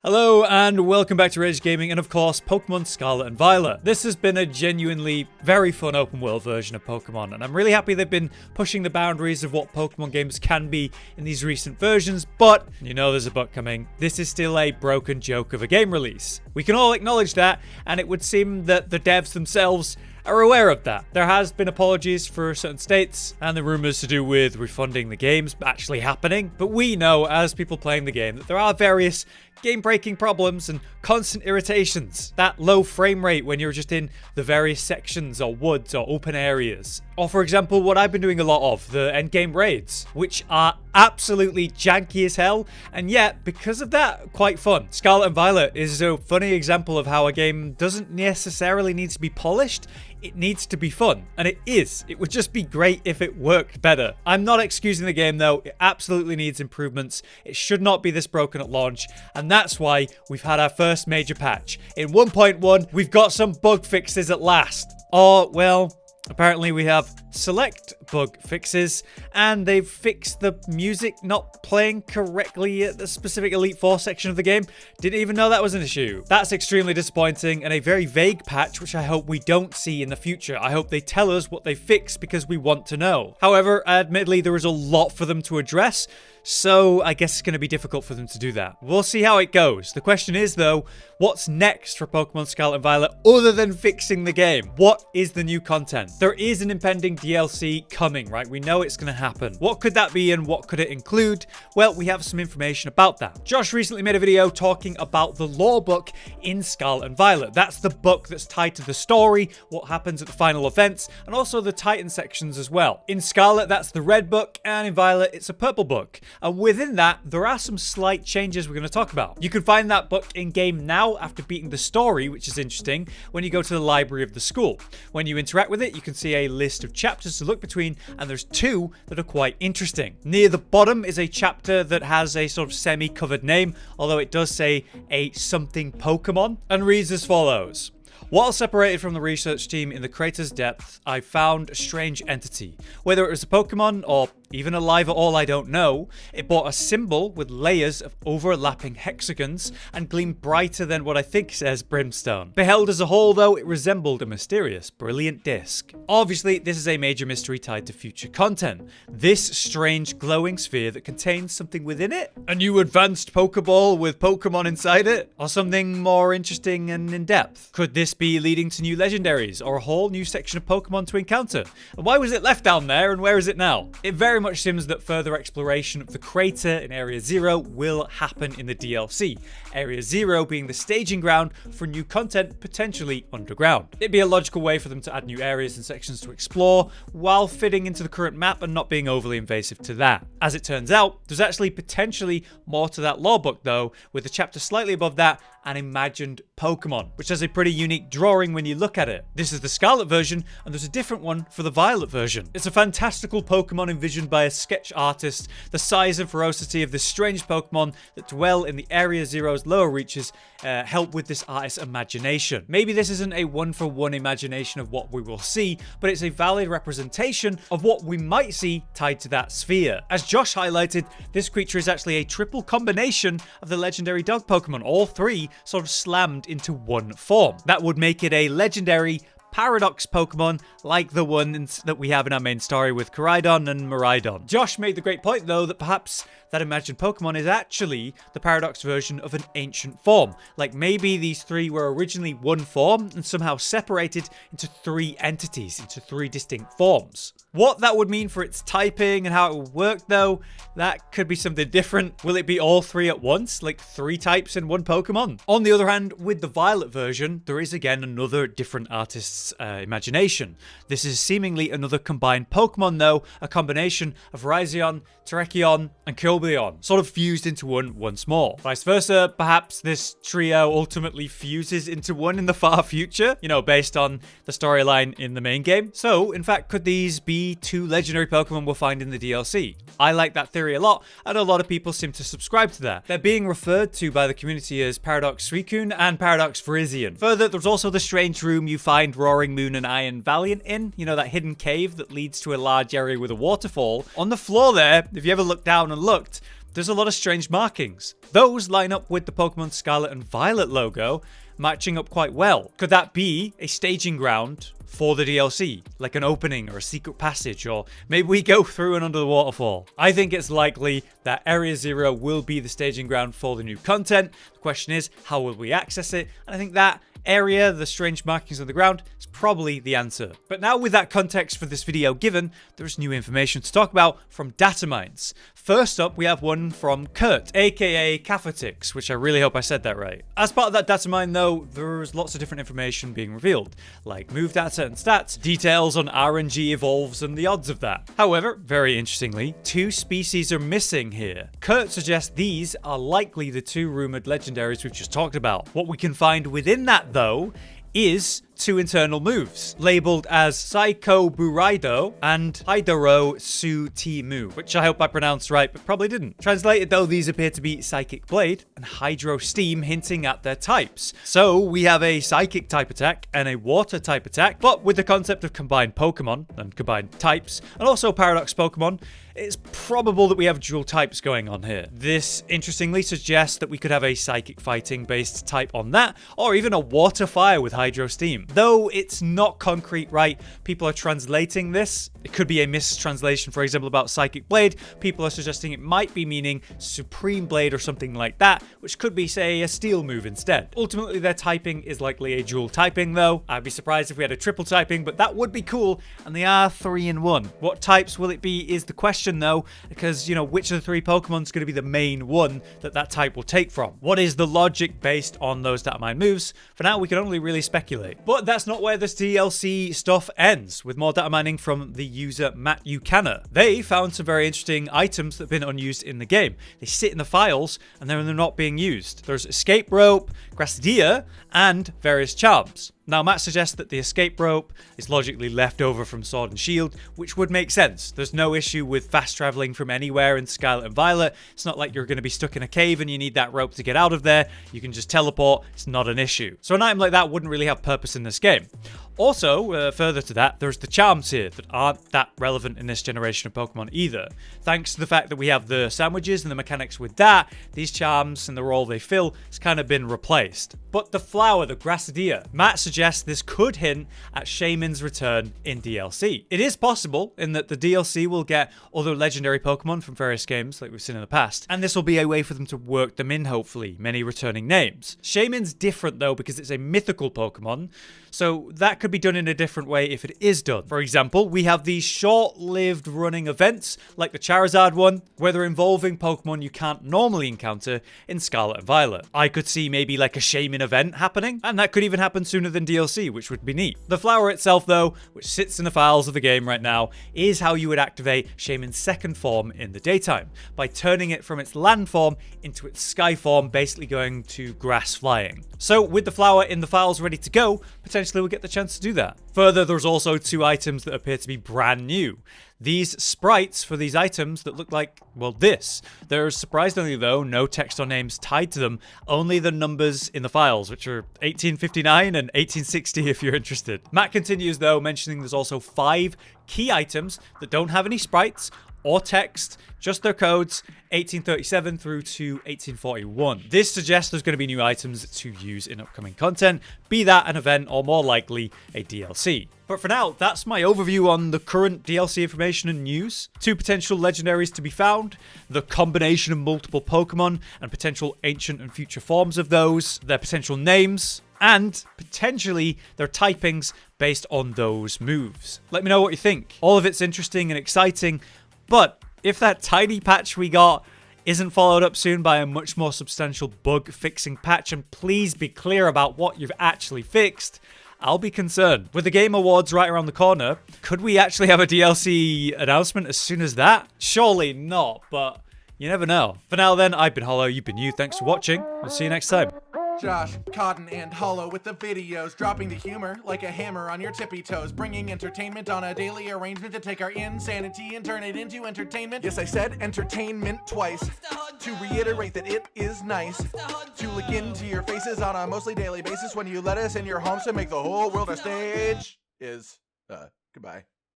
Hello and welcome back to Rage Gaming and of course Pokemon Scarlet and Violet. This has been a genuinely very fun open world version of Pokemon and I'm really happy they've been pushing the boundaries of what Pokemon games can be in these recent versions, but you know there's a but coming. This is still a broken joke of a game release. We can all acknowledge that, and it would seem that the devs themselves are aware of that. There has been apologies for certain states and the rumors to do with refunding the games actually happening, but we know as people playing the game that there are various game-breaking problems and constant irritations. That low frame rate when you're just in the various sections or woods or open areas. Or for example, what I've been doing a lot of, the endgame raids, which are absolutely janky as hell, and yet, because of that, quite fun. Scarlet and Violet is a funny example of how a game doesn't necessarily need to be polished, it needs to be fun. And it is. It would just be great if it worked better. I'm not excusing the game though, it absolutely needs improvements. It should not be this broken at launch, and that's why we've had our first major patch. In 1.1, we've got some bug fixes at last. Or, well, apparently we have select bug fixes, and they've fixed the music not playing correctly at the specific Elite Four section of the game. Didn't even know that was an issue. That's extremely disappointing and a very vague patch, which I hope we don't see in the future. I hope they tell us what they fixed because we want to know. However, admittedly, there is a lot for them to address, so I guess it's going to be difficult for them to do that. We'll see how it goes. The question is, though, what's next for Pokemon Scarlet and Violet other than fixing the game? What is the new content? There is an impending DLC coming, right? We know it's going to happen. What could that be and what could it include? Well, we have some information about that. Josh recently made a video talking about the lore book in Scarlet and Violet. That's the book that's tied to the story, what happens at the final events, and also the Titan sections as well. In Scarlet, that's the red book, and in Violet, it's a purple book. And within that, there are some slight changes we're going to talk about. You can find that book in-game now after beating the story, which is interesting, when you go to the library of the school. When you interact with it, you can see a list of chapters to look between, and there's two that are quite interesting. Near the bottom is a chapter that has a sort of semi-covered name, although it does say a something Pokemon, and reads as follows. While separated from the research team in the crater's depth, I found a strange entity. Whether it was a Pokemon or even alive at all, I don't know. It bore a symbol with layers of overlapping hexagons and gleamed brighter than what I think says brimstone. Beheld as a whole, though, it resembled a mysterious, brilliant disc. Obviously, this is a major mystery tied to future content. This strange glowing sphere that contains something within it? A new advanced Pokeball with Pokemon inside it? Or something more interesting and in-depth? Could this be leading to new legendaries or a whole new section of Pokemon to encounter? And why was it left down there and where is it now? It very much seems that further exploration of the crater in Area 0 will happen in the DLC. Area 0 being the staging ground for new content potentially underground. It'd be a logical way for them to add new areas and sections to explore while fitting into the current map and not being overly invasive to that. As it turns out, there's actually potentially more to that lore book though, with the chapter slightly above that an imagined Pokemon, which has a pretty unique drawing when you look at it. This is the Scarlet version, and there's a different one for the Violet version. It's a fantastical Pokemon envisioned by a sketch artist. The size and ferocity of this strange Pokemon that dwell in the Area Zero's lower reaches help with this artist's imagination. Maybe this isn't a one-for-one imagination of what we will see, but it's a valid representation of what we might see tied to that sphere. As Josh highlighted, this creature is actually a triple combination of the legendary dog Pokemon, all three sort of slammed into one form. That would make it a legendary Paradox Pokemon like the ones that we have in our main story with Koraidon and Miraidon. Josh made the great point though that perhaps that imagined Pokemon is actually the Paradox version of an ancient form. Like maybe these three were originally one form and somehow separated into three entities, into three distinct forms. What that would mean for its typing and how it would work though, that could be something different. Will it be all three at once, like three types in one Pokemon? On the other hand, with the Violet version, there is again another different artist's imagination. This is seemingly another combined Pokemon though, a combination of Virizion, Terrakion, and Cobalion, sort of fused into one once more. Vice versa, perhaps this trio ultimately fuses into one in the far future, you know, based on the storyline in the main game. So, in fact, could these be two legendary Pokemon we'll find in the DLC? I like that theory a lot, and a lot of people seem to subscribe to that. They're being referred to by the community as Paradox Suicune and Paradox Virizion. Further, there's also the strange room you find Roaring Moon and Iron Valiant in, you know, that hidden cave that leads to a large area with a waterfall. On the floor there, if you ever look down and looked, there's a lot of strange markings. Those line up with the Pokemon Scarlet and Violet logo, matching up quite well. Could that be a staging ground for the DLC, like an opening or a secret passage, or maybe we go through and under the waterfall? I think it's likely that Area 0 will be the staging ground for the new content. The question is, how will we access it? And I think that area, the strange markings on the ground, is probably the answer. But now with that context for this video given, there's new information to talk about from Datamines. First up, we have one from Kurt, aka Cafetix, which I really hope I said that right. As part of that Datamine though, there's lots of different information being revealed, like move data and stats, details on RNG evolves and the odds of that. However, very interestingly, 2 species are missing here. Kurt suggests these are likely the 2 rumored legendaries we've just talked about. What we can find within that though is 2 internal moves, labeled as Psycho Buraido and Hydoro Su Timu, which I hope I pronounced right, but probably didn't. Translated though, these appear to be Psychic Blade and Hydro Steam, hinting at their types. So we have a Psychic type attack and a Water type attack, but with the concept of combined Pokemon and combined types, and also Paradox Pokemon, it's probable that we have dual types going on here. This interestingly suggests that we could have a Psychic Fighting based type on that, or even a Water Fire with Hydro Steam. Though it's not concrete, right? People are translating this. It could be a mistranslation, for example, about Psychic Blade. People are suggesting it might be meaning Supreme Blade or something like that, which could be, say, a Steel move instead. Ultimately, their typing is likely a dual typing, though. I'd be surprised if we had a triple typing, but that would be cool, and they are 3 in 1. What types will it be is the question, though, because, you know, which of the 3 Pokemon is going to be the main one that type will take from? What is the logic based on those Datamine moves? For now, we can only really speculate. But that's not where this DLC stuff ends, with more data mining from the user Matt Ucana. They found some very interesting items that have been unused in the game. They sit in the files, and they're not being used. There's Escape Rope, Gracidea, and various charms. Now, Matt suggests that the escape rope is logically left over from Sword and Shield, which would make sense. There's no issue with fast traveling from anywhere in Scarlet and Violet. It's not like you're going to be stuck in a cave and you need that rope to get out of there. You can just teleport. It's not an issue. So an item like that wouldn't really have purpose in this game. Also, further to that, there's the charms here that aren't that relevant in this generation of Pokemon either. Thanks to the fact that we have the sandwiches and the mechanics with that, these charms and the role they fill has kind of been replaced. But the flower, the Gracidea, Matt suggests this could hint at Shaymin's return in DLC. It is possible in that the DLC will get other legendary Pokemon from various games like we've seen in the past, and this will be a way for them to work them in, hopefully, many returning names. Shaymin's different though because it's a mythical Pokemon, so that could be done in a different way if it is done. For example, we have these short-lived running events like the Charizard one, where they're involving Pokemon you can't normally encounter in Scarlet and Violet. I could see maybe like a Shaymin event happening, and that could even happen sooner than DLC, which would be neat. The flower itself though, which sits in the files of the game right now, is how you would activate Shaymin's second form in the daytime, by turning it from its land form into its sky form, basically going to grass flying. So with the flower in the files ready to go, potentially we'll get the chance to do that. Further, there's also 2 items that appear to be brand new. These sprites for these items that look like, well, this. There's surprisingly though no text or names tied to them, only the numbers in the files, which are 1859 and 1860 if you're interested. Matt continues though, mentioning there's also 5 key items that don't have any sprites or text, just their codes, 1837 through to 1841. This suggests there's going to be new items to use in upcoming content, be that an event or more likely a DLC. But for now, that's my overview on the current DLC information and news. 2 potential legendaries to be found, the combination of multiple Pokemon and potential ancient and future forms of those, their potential names, and potentially their typings based on those moves. Let me know what you think. All of it's interesting and exciting, but if that tiny patch we got isn't followed up soon by a much more substantial bug fixing patch, and please be clear about what you've actually fixed, I'll be concerned. With the Game Awards right around the corner, could we actually have a DLC announcement as soon as that? Surely not, but you never know. For now then, I've been Hollow, you've been you. Thanks for watching. We'll see you next time. Josh, Cotton, and Hollow with the videos, dropping the humor like a hammer on your tippy toes, bringing entertainment on a daily arrangement to take our insanity and turn it into entertainment. Yes, I said entertainment twice, to reiterate that it is nice to look into your faces on a mostly daily basis when you let us in your homes to make the whole world a stage. Goodbye.